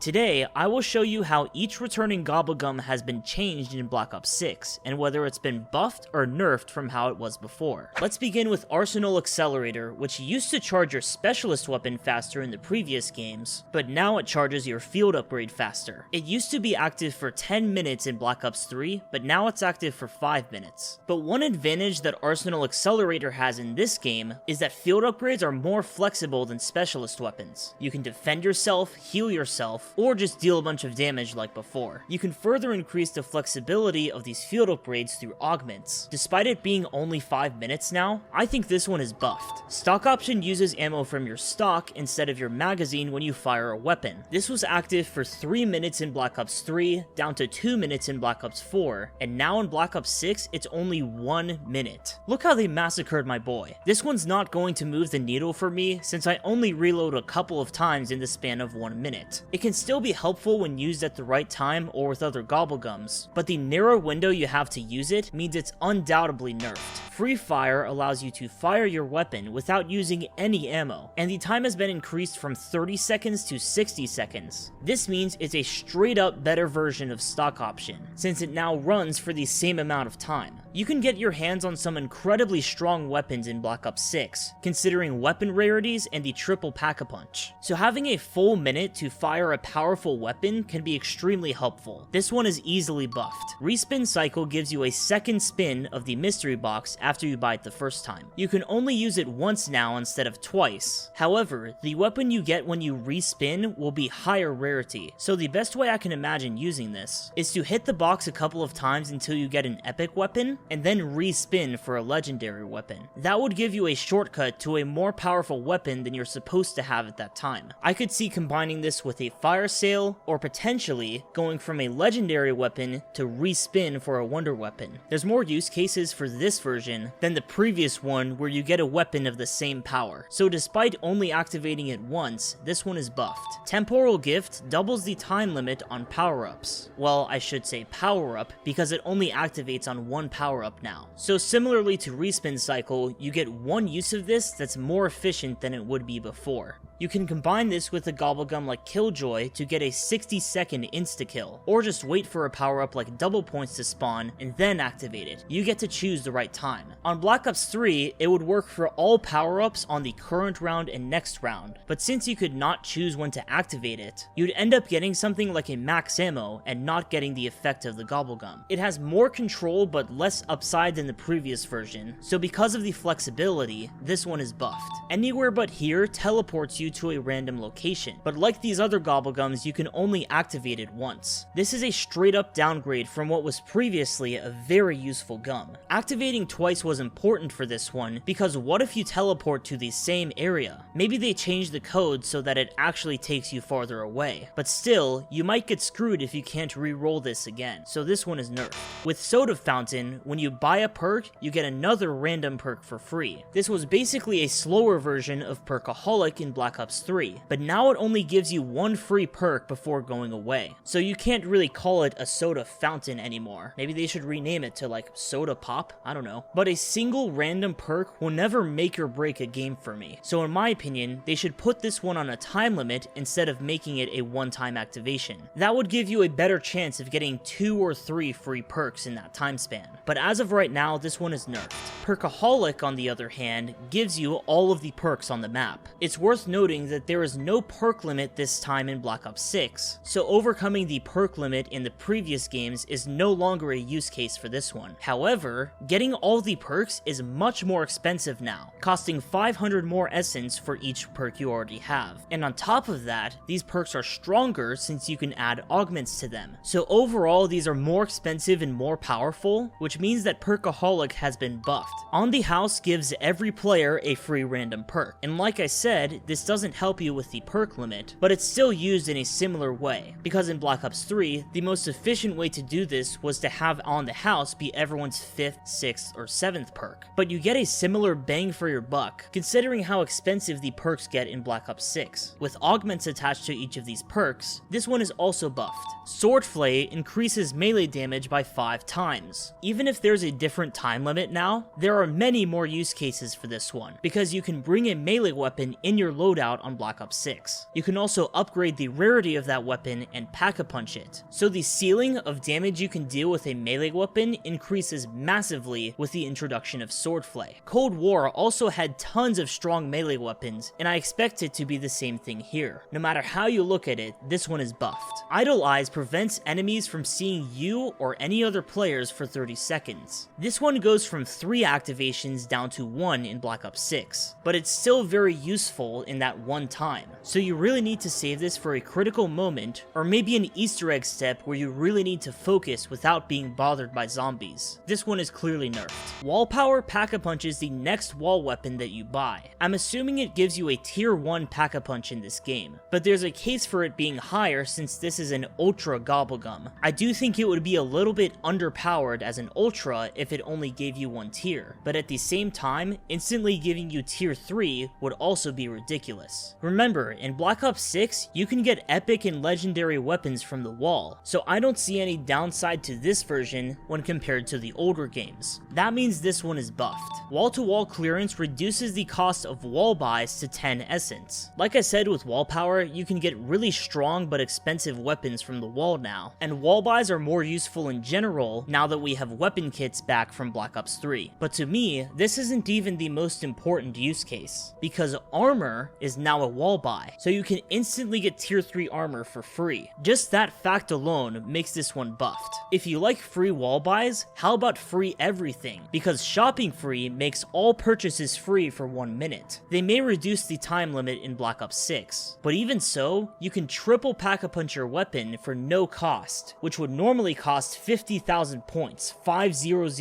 Today, I will show you how each returning Gobblegum has been changed in Black Ops 6, and whether it's been buffed or nerfed from how it was before. Let's begin with Arsenal Accelerator, which used to charge your specialist weapon faster in the previous games, but now it charges your field upgrade faster. It used to be active for 10 minutes in Black Ops 3, but now it's active for 5 minutes. But one advantage that Arsenal Accelerator has in this game is that field upgrades are more flexible than specialist weapons. You can defend yourself, heal yourself, or just deal a bunch of damage like before. You can further increase the flexibility of these field upgrades through augments. Despite it being only 5 minutes now, I think this one is buffed. Stock option uses ammo from your stock instead of your magazine when you fire a weapon. This was active for 3 minutes in Black Ops 3, down to 2 minutes in Black Ops 4, and now in Black Ops 6 it's only 1 minute. Look how they massacred my boy. This one's not going to move the needle for me since I only reload a couple of times in the span of 1 minute. It can still be helpful when used at the right time or with other Gobblegums, but the narrow window you have to use it means it's undoubtedly nerfed. Free fire allows you to fire your weapon without using any ammo, and the time has been increased from 30 seconds to 60 seconds. This means it's a straight up better version of stock option, since it now runs for the same amount of time. You can get your hands on some incredibly strong weapons in Black Ops 6, considering weapon rarities and the triple pack-a-punch. So having a full minute to fire a powerful weapon can be extremely helpful. This one is easily buffed. Respin cycle gives you a second spin of the mystery box after you buy it the first time. You can only use it once now instead of twice. However, the weapon you get when you respin will be higher rarity, so the best way I can imagine using this is to hit the box a couple of times until you get an epic weapon, and then respin for a legendary weapon. That would give you a shortcut to a more powerful weapon than you're supposed to have at that time. I could see combining this with a fire sale, or potentially going from a legendary weapon to respin for a wonder weapon. There's more use cases for this version than the previous one where you get a weapon of the same power. So despite only activating it once, this one is buffed. Temporal Gift doubles the time limit on power-ups. Well, I should say power-up because it only activates on one power-up now. So similarly to Respin Cycle, you get one use of this that's more efficient than it would be before. You can combine this with a Gobblegum like Killjoy to get a 60-second insta-kill, or just wait for a power-up like Double Points to spawn and then activate it. You get to choose the right time. On Black Ops 3, it would work for all power-ups on the current round and next round, but since you could not choose when to activate it, you'd end up getting something like a max ammo and not getting the effect of the Gobblegum. It has more control but less upside than the previous version, so because of the flexibility, this one is buffed. Anywhere But Here teleports you to a random location, but like these other Gobblegums, you can only activate it once. This is a straight up downgrade from what was previously a very useful gum. Activating twice was important for this one, because what if you teleport to the same area? Maybe they changed the code so that it actually takes you farther away, but still, you might get screwed if you can't re-roll this again, so this one is nerfed. With Soda Fountain, when you buy a perk, you get another random perk for free. This was basically a slower version of Perkaholic in Black Ops 3, but now it only gives you one free perk before going away, so you can't really call it a Soda Fountain anymore. Maybe they should rename it to like Soda Pop? I don't know. But a single random perk will never make or break a game for me, so in my opinion, they should put this one on a time limit instead of making it a one-time activation. That would give you a better chance of getting 2 or 3 free perks in that time span. But as of right now, this one is nerfed. Perkaholic, on the other hand, gives you all of the perks on the map. It's worth noting that there is no perk limit this time in Black Ops 6, so overcoming the perk limit in the previous games is no longer a use case for this one. However, getting all the perks is much more expensive now, costing 500 more essence for each perk you already have. And on top of that, these perks are stronger since you can add augments to them. So overall, these are more expensive and more powerful, which means that Perkaholic has been buffed. On the House gives every player a free random perk, and like I said, this doesn't help you with the perk limit, but it's still used in a similar way, because in Black Ops 3, the most efficient way to do this was to have On the House be everyone's 5th, 6th, or 7th perk. But you get a similar bang for your buck, considering how expensive the perks get in Black Ops 6. With augments attached to each of these perks, this one is also buffed. Swordflay increases melee damage by 5 times. Even if there's a different time limit now, there are many more use cases for this one, because you can bring a melee weapon in your loadout on Black Ops 6. You can also upgrade the rarity of that weapon and Pack-a-Punch it. So the ceiling of damage you can deal with a melee weapon increases massively with the introduction of Swordflay. Cold War also had tons of strong melee weapons, and I expect it to be the same thing here. No matter how you look at it, this one is buffed. Idle Eyes prevents enemies from seeing you or any other players for 30 seconds. This one goes from 3 activations down to 1 in Black Ops 6, but it's still very useful in that one time. So you really need to save this for a critical moment, or maybe an Easter egg step where you really need to focus without being bothered by zombies. This one is clearly nerfed. Wall Power Pack-a-Punch is the next wall weapon that you buy. I'm assuming it gives you a tier 1 Pack-a-Punch in this game, but there's a case for it being higher since this is an Ultra Gobblegum. I do think it would be a little bit underpowered as an Ultra if it only gave you 1 tier, but at the same time, instantly giving you tier 3 would also be ridiculous. Remember, in Black Ops 6, you can get epic and legendary weapons from the wall, so I don't see any downside to this version when compared to the older games. That means this one is buffed. Wall-to-wall clearance reduces the cost of wall buys to 10 essence. Like I said with wall power, you can get really strong but expensive weapons from the wall now, and wall buys are more useful in general now that we have weapon kits back from Black Ops 3. But to me, this isn't even the most important use case, because armor is now a wall buy, so you can instantly get tier 3 armor for free. Just that fact alone makes this one buffed. If you like free wall buys, how about free everything? Because shopping free makes all purchases free for 1 minute. They may reduce the time limit in Black Ops 6, but even so, you can triple Pack-a-Punch your weapon for no cost, which would normally cost 50,000 points, 50000,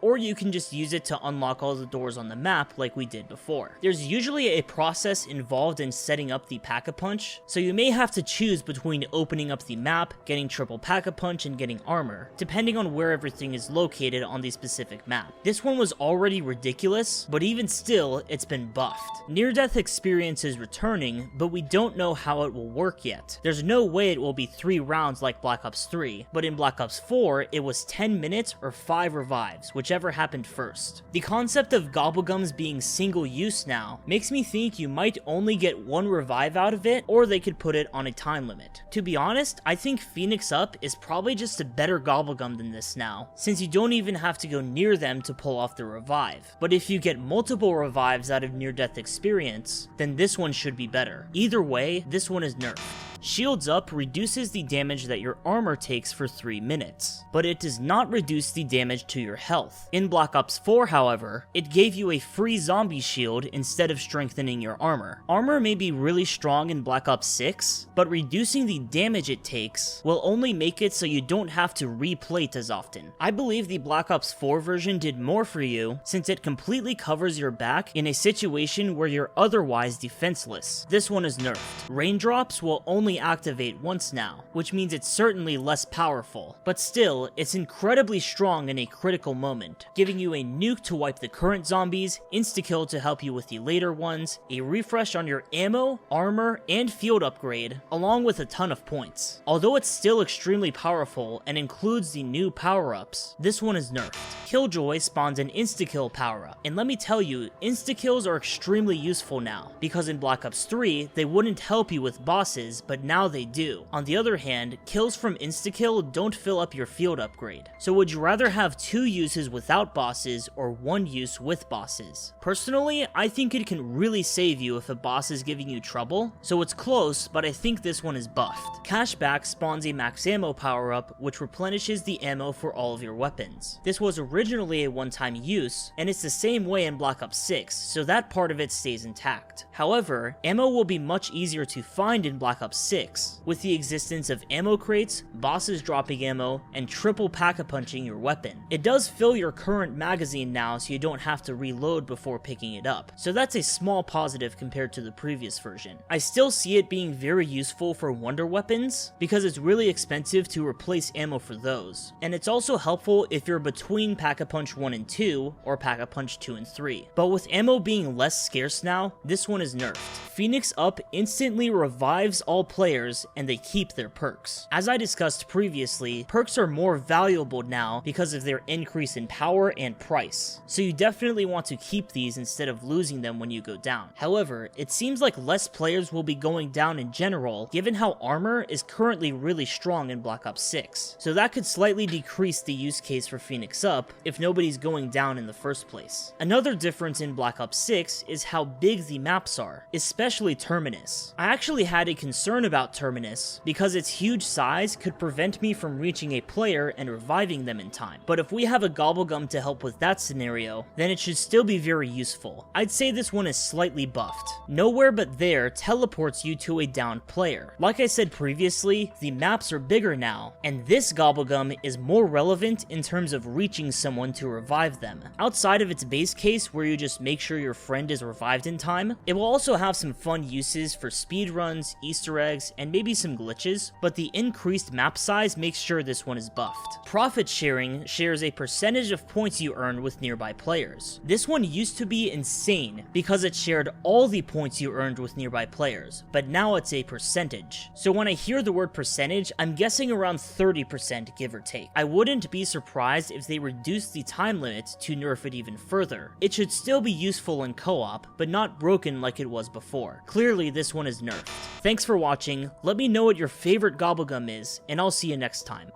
or you can just use it to unlock all the doors on the map like we did before. There's usually a process involved in setting up the Pack-a-Punch, so you may have to choose between opening up the map, getting triple Pack-a-Punch, and getting armor, depending on where everything is located on the specific map. This one was already ridiculous, but even still, it's been buffed. Near-death experience is returning, but we don't know how it will work yet. There's no way it will be 3 rounds like Black Ops 3, but in Black Ops 4, it was 10 minutes or 5 revives, whichever happened first. The concept of Gobblegums being single use now makes me think you might only get 1 revive out of it, or they could put it on a time limit. To be honest, I think Phoenix Up is probably just a better Gobblegum than this now, since you don't even have to go near them to pull off the revive. But if you get multiple revives out of near-death experience, then this one should be better. Either way, this one is nerfed. Shields Up reduces the damage that your armor takes for 3 minutes, but it does not reduce the damage to your health. In Black Ops 4, however, it gave you a free zombie shield instead of strengthening your armor. Armor may be really strong in Black Ops 6, but reducing the damage it takes will only make it so you don't have to replate as often. I believe the Black Ops 4 version did more for you since it completely covers your back in a situation where you're otherwise defenseless. This one is nerfed. Raindrops will only activate once now, which means it's certainly less powerful, but still, it's incredibly strong in a critical moment, giving you a nuke to wipe the current zombies, insta-kill to help you with the later ones, a refresh on your ammo, armor, and field upgrade, along with a ton of points. Although it's still extremely powerful and includes the new power-ups, this one is nerfed. Killjoy spawns an insta-kill power-up, and let me tell you, insta-kills are extremely useful now, because in Black Ops 3, they wouldn't help you with bosses, but now they do. On the other hand, kills from insta-kill don't fill up your field upgrade. So would you rather have 2 uses without bosses or 1 use with bosses? Personally, I think it can really save you if a boss is giving you trouble, so it's close, but I think this one is buffed. Cashback spawns a max ammo power-up, which replenishes the ammo for all of your weapons. This was originally a one-time use, and it's the same way in Black Ops 6, so that part of it stays intact. However, ammo will be much easier to find in Black Ops 6, with the existence of ammo crates, bosses dropping ammo, and triple Pack-a-Punching your weapon. It does fill your current magazine now so you don't have to reload before picking it up, so that's a small positive compared to the previous version. I still see it being very useful for wonder weapons, because it's really expensive to replace ammo for those, and it's also helpful if you're between Pack-a-Punch 1 and 2, or Pack-a-Punch 2 and 3. But with ammo being less scarce now, this one is nerfed. Phoenix Up instantly revives all players and they keep their perks. As I discussed previously, perks are more valuable now because of their increase in power and price, so you definitely want to keep these instead of losing them when you go down. However, it seems like less players will be going down in general given how armor is currently really strong in Black Ops 6, so that could slightly decrease the use case for Phoenix Up if nobody's going down in the first place. Another difference in Black Ops 6 is how big the maps are, especially Terminus. I actually had a concern about Terminus because its huge size could prevent me from reaching a player and reviving them in time, but if we have a Gobblegum to help with that scenario, then it should still be very useful. I'd say this one is slightly buffed. Nowhere But There teleports you to a downed player. Like I said previously, the maps are bigger now, and this Gobblegum is more relevant in terms of reaching someone to revive them. Outside of its base case where you just make sure your friend is revived in time, it will also have some fun uses for speedruns, Easter eggs, and maybe some glitches, but the increased map size makes sure this one is buffed. Profit sharing shares a percentage of points you earn with nearby players. This one used to be insane because it shared all the points you earned with nearby players, but now it's a percentage. So when I hear the word percentage, I'm guessing around 30% give or take. I wouldn't be surprised if they reduced the time limit to nerf it even further. It should still be useful in co-op, but not broken like it was before. Clearly this one is nerfed. Thanks for watching, let me know what your favorite Gobblegum is, and I'll see you next time.